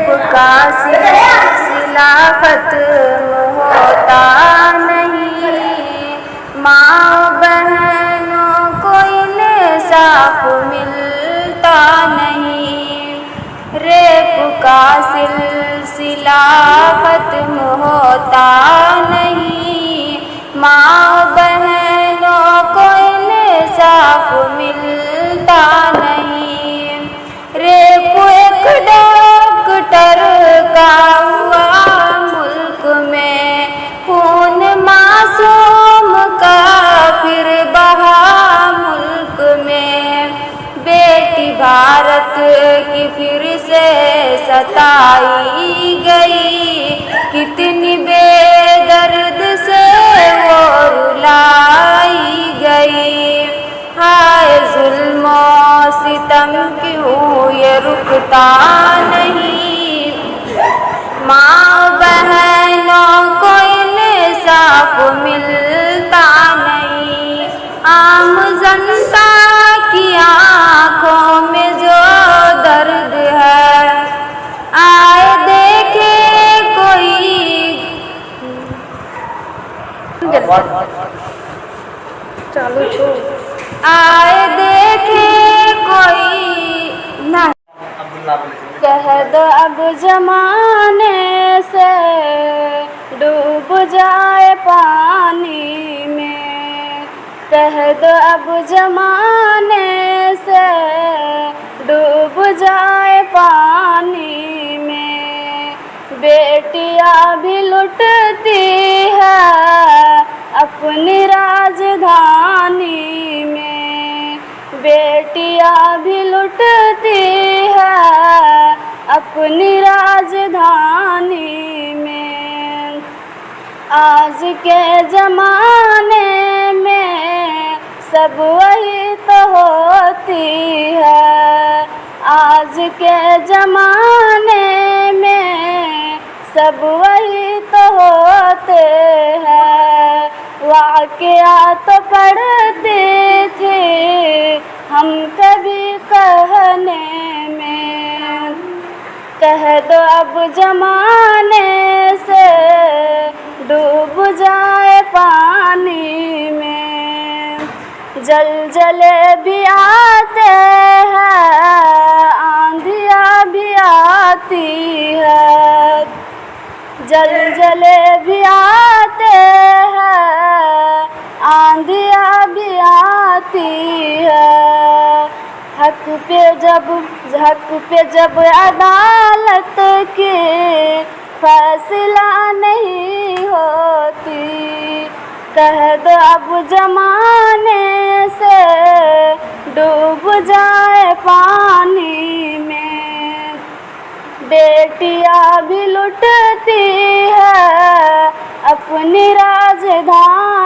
का सिलसिला खत्म होता नहीं। माँ बहनों को इंसाफ मिलता नहीं। रेप का सिलसिला खत्म होता नहीं। माँ बहनों को इंसाफ मिलता नहीं। रेप एक डॉक्टर का हुआ मुल्क में, खून मासूम का फिर बहा मुल्क में। बेटी भारत की फिर से सताई गई, कितनी बेदर्द से वो रुलाई गई। हाय जुल्म सितम क्यों ये रुकता नहीं। माँ बहनों को इंसाफ मिलता नहीं। आम जनता की आँखों में जो दर्द है, आए देखे कोई चालू छो, आए देखे कोई ना। कह दो अब जमाने से डूब जाए पानी में। कह दो अब जमाने से डूब जाए पानी में। बेटियां भी लुटती है अपनी राजधानी में। बेटियां भी लुटती है अपनी राजधानी में। आज के ज़माने में सब वही तो होती है। आज के ज़माने में सब वही तो होते हैं। वाक़या तो पढ़ते थे हम कभी कहने में। कह दो अब जमाने से डूब जाए पानी में। जलजले भी आते हैं, आंधियाँ भी आती है। जलजले भी आते हैं, आंधियाँ भी आती है। हक पे जब अदालत के फैसला नहीं होती। कह दो अब जमाने से डूब जाए पानी में। बेटियां भी लुटती है अपनी राजधानी